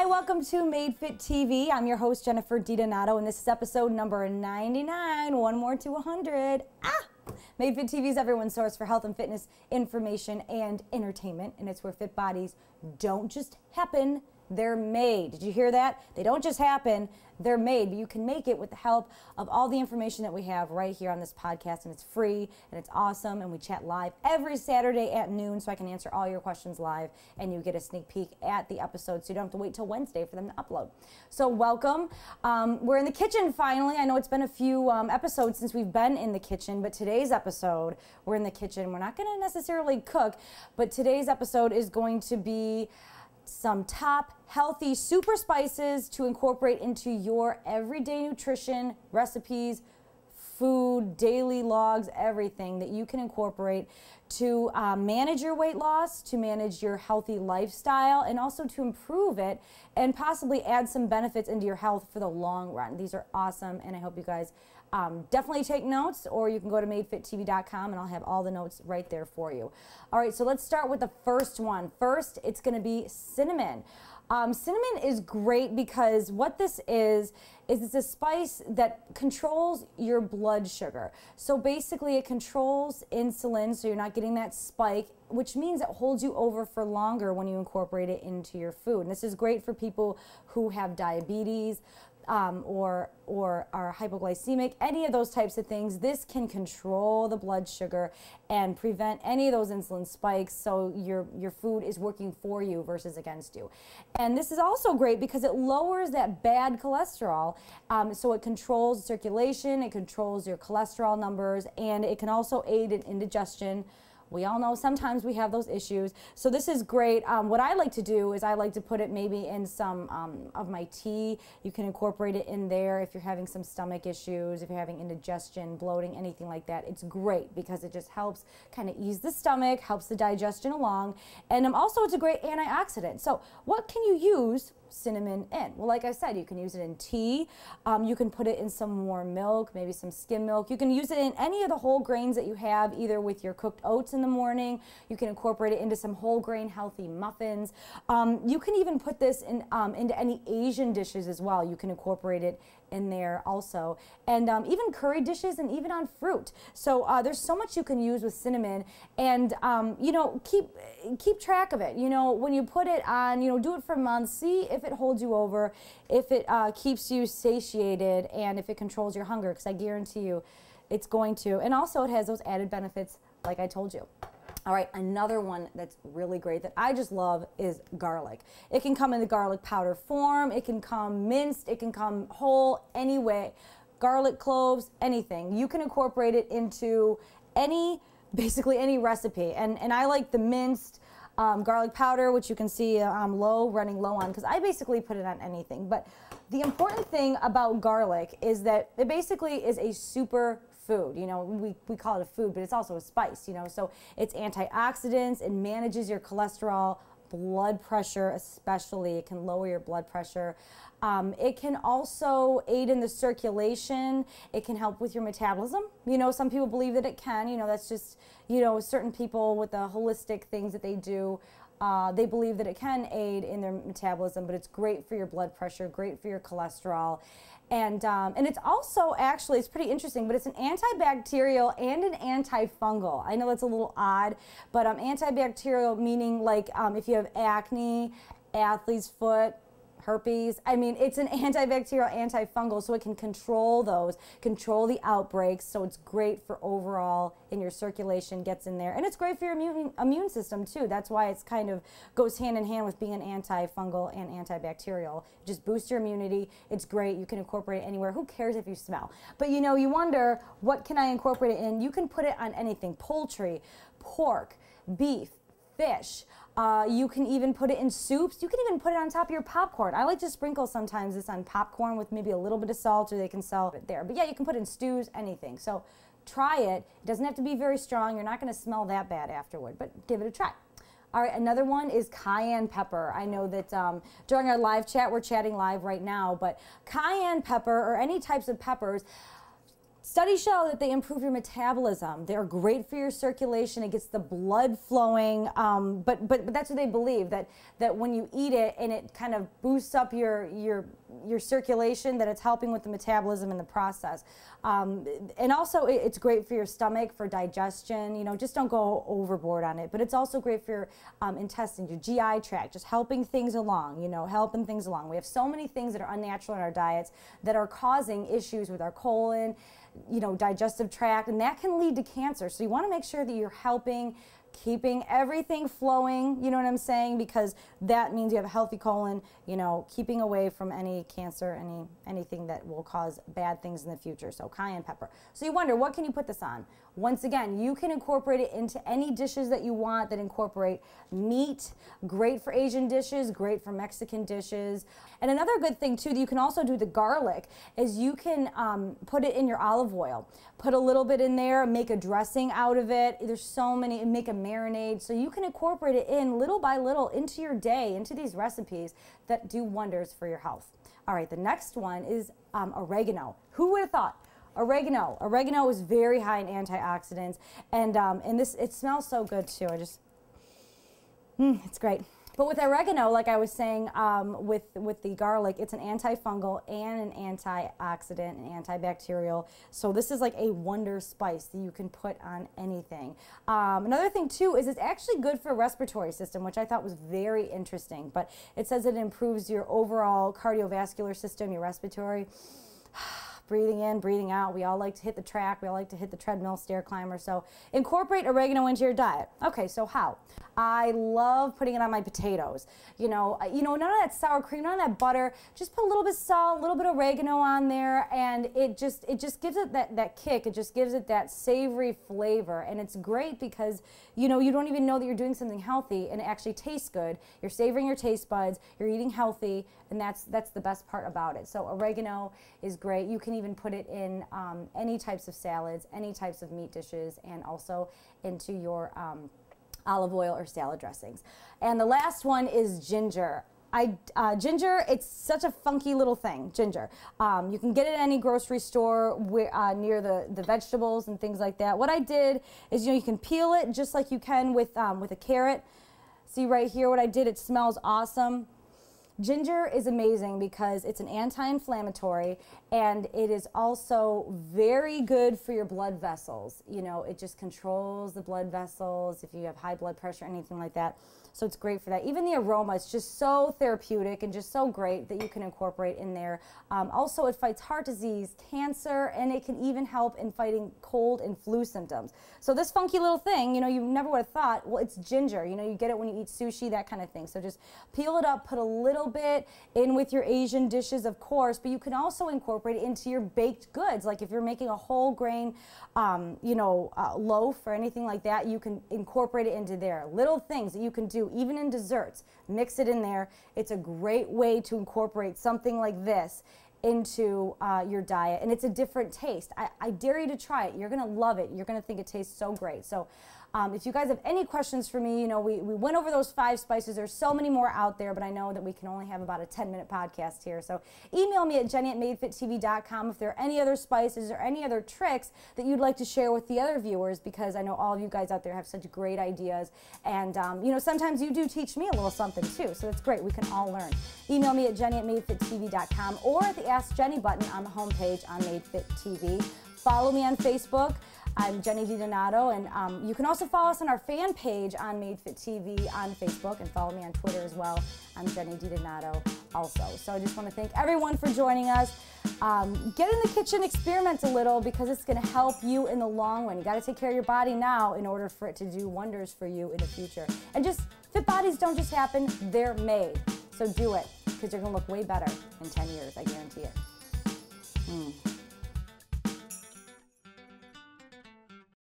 Hi, welcome to Made Fit TV. I'm your host, Jennifer DiDonato, and this is episode number 99, one more to 100. Made Fit TV is everyone's source for health and fitness information and entertainment, and it's where fit bodies don't just happen, they're made. Did you hear that? They don't just happen, they're made, but you can make it with the help of all the information that we have right here on this podcast, and it's free, and it's awesome, and we chat live every Saturday at noon, so I can answer all your questions live, and you get a sneak peek at the episode, so you don't have to wait till Wednesday for them to upload. So welcome. We're in the kitchen finally. I know it's been a few episodes since we've been in the kitchen, but today's episode, we're in the kitchen. We're not going to necessarily cook, but today's episode is going to be some top healthy super spices to incorporate into your everyday nutrition, recipes, food, daily logs, everything that you can incorporate to manage your weight loss, to manage your healthy lifestyle, and also to improve it and possibly add some benefits into your health for the long run. These are awesome, and I hope you guys definitely take notes, or you can go to madefittv.com and I'll have all the notes right there for you. All right, so let's start with the first one. First, it's going to be cinnamon. Cinnamon is great because what this is it's a spice that controls your blood sugar. So basically it controls insulin, so you're not getting that spike, which means it holds you over for longer when you incorporate it into your food. And this is great for people who have diabetes, or are hypoglycemic, any of those types of things. This can control the blood sugar and prevent any of those insulin spikes, so your food is working for you versus against you. And this is also great because it lowers that bad cholesterol, so it controls circulation, it controls your cholesterol numbers, and it can also aid in indigestion. We all know sometimes we have those issues. So this is great. What I like to do is I like to put it maybe in some of my tea. You can incorporate it in there if you're having some stomach issues, if you're having indigestion, bloating, anything like that. It's great because it just helps kind of ease the stomach, helps the digestion along. And also it's a great antioxidant. So what can you use cinnamon in? Well, like I said, you can use it in tea. You can put it in some warm milk, maybe some skim milk. You can use it in any of the whole grains that you have, either with your cooked oats in the morning. You can incorporate it into some whole grain healthy muffins. You can even put this in, into any Asian dishes as well. You can incorporate it in there also, and even curry dishes and even on fruit. So there's so much you can use with cinnamon, and you know, keep track of it. You know, when you put it on, you know, do it for months, see if it holds you over, if it keeps you satiated, and if it controls your hunger, because I guarantee you it's going to. And also it has those added benefits like I told you. All right, another one that's really great that I just love is garlic. It can come in the garlic powder form, it can come minced, it can come whole, any way. Garlic cloves, anything. You can incorporate it into basically any recipe. And I like the minced garlic powder, which you can see running low on, because I basically put it on anything. But the important thing about garlic is that it basically is a super food. You know, we call it a food, but it's also a spice, you know, so it's antioxidants, it manages your cholesterol, blood pressure especially, it can lower your blood pressure. It can also aid in the circulation, it can help with your metabolism. You know, some people believe that it can, you know, that's just, you know, certain people with the holistic things that they do, they believe that it can aid in their metabolism, but it's great for your blood pressure, great for your cholesterol. And it's also, actually, it's pretty interesting, but it's an antibacterial and an antifungal. I know that's a little odd, but antibacterial meaning like if you have acne, athlete's foot, herpes. I mean, it's an antibacterial, antifungal, so it can control those, control the outbreaks, so it's great for overall in your circulation, gets in there. And it's great for your immune system too. That's why it's kind of goes hand in hand with being an antifungal and antibacterial. It just boosts your immunity. It's great. You can incorporate it anywhere. Who cares if you smell? But you know, you wonder, what can I incorporate it in? You can put it on anything: poultry, pork, beef, fish. You can even put it in soups. You can even put it on top of your popcorn. I like to sprinkle sometimes this on popcorn with maybe a little bit of salt, or they can sell it there. But yeah, you can put it in stews, anything. So try it. It doesn't have to be very strong. You're not going to smell that bad afterward, but give it a try. All right, another one is cayenne pepper. I know that during our live chat, we're chatting live right now, but cayenne pepper or any types of peppers, Studies show that they improve your metabolism. They're great for your circulation. It gets the blood flowing. But that's what they believe, that when you eat it and it kind of boosts up your circulation, that it's helping with the metabolism in the process. And also it's great for your stomach, for digestion. You know, just don't go overboard on it. But it's also great for your intestines, your GI tract, just helping things along, you know, helping things along. We have so many things that are unnatural in our diets that are causing issues with our colon, you know, digestive tract, and that can lead to cancer. So you want to make sure that you're helping, keeping everything flowing, you know what I'm saying? Because that means you have a healthy colon, you know, keeping away from any cancer, anything that will cause bad things in the future. So cayenne pepper. So you wonder, what can you put this on? Once again, you can incorporate it into any dishes that you want that incorporate meat. Great for Asian dishes, great for Mexican dishes. And another good thing too that you can also do the garlic is you can put it in your olive oil. Put a little bit in there, make a dressing out of it. There's so many, make a marinade. So you can incorporate it in little by little into your day, into these recipes that do wonders for your health. All right, the next one is oregano. Who would have thought? Oregano. Oregano is very high in antioxidants, and this, it smells so good too. It's great. But with oregano, like I was saying, with the garlic, it's an antifungal and an antioxidant and antibacterial. So this is like a wonder spice that you can put on anything. Another thing too is it's actually good for respiratory system, which I thought was very interesting. But it says it improves your overall cardiovascular system, your respiratory. Breathing in, breathing out. We all like to hit the track. We all like to hit the treadmill, stair climber. So incorporate oregano into your diet. Okay, so how? I love putting it on my potatoes. You know, none of that sour cream, none of that butter. Just put a little bit of salt, a little bit of oregano on there, and it just gives it that kick. It just gives it that savory flavor, and it's great because you know you don't even know that you're doing something healthy, and it actually tastes good. You're savoring your taste buds. You're eating healthy, and that's the best part about it. So oregano is great. You can even put it in any types of salads, any types of meat dishes, and also into your olive oil or salad dressings. And the last one is ginger. Ginger, it's such a funky little thing, ginger. You can get it at any grocery store near the vegetables and things like that. What I did is, you can peel it just like you can with a carrot. See right here what I did? It smells awesome. Ginger is amazing because it's an anti-inflammatory, and it is also very good for your blood vessels. You know, it just controls the blood vessels if you have high blood pressure or anything like that. So it's great for that. Even the aroma is just so therapeutic and just so great that you can incorporate in there. Also, it fights heart disease, cancer, and it can even help in fighting cold and flu symptoms. So this funky little thing, you never would have thought, well, it's ginger. You get it when you eat sushi, that kind of thing. So just peel it up, put a little bit in with your Asian dishes, of course, but you can also incorporate it into your baked goods. Like if you're making a whole grain, loaf or anything like that, you can incorporate it into there. Little things that you can do, even in desserts. Mix it in there. It's a great way to incorporate something like this into your diet, and it's a different taste. I dare you to try it. You're gonna love it. You're gonna think it tastes so great. So if you guys have any questions for me, we went over those 5 spices. There's so many more out there, but I know that we can only have about a 10-minute podcast here. So email me at jenny@madefittv.com if there are any other spices or any other tricks that you'd like to share with the other viewers, because I know all of you guys out there have such great ideas. And, sometimes you do teach me a little something too, so it's great. We can all learn. Email me at jenny@madefittv.com or at the Ask Jenny button on the homepage on MadeFitTV. Follow me on Facebook. I'm Jenny DiDonato, and you can also follow us on our fan page on MadeFitTV on Facebook, and follow me on Twitter as well. I'm Jenny DiDonato also. So I just want to thank everyone for joining us. Get in the kitchen, experiment a little, because it's going to help you in the long run. You got to take care of your body now in order for it to do wonders for you in the future. And just, fit bodies don't just happen, they're made. So do it, because you're going to look way better in 10 years, I guarantee it.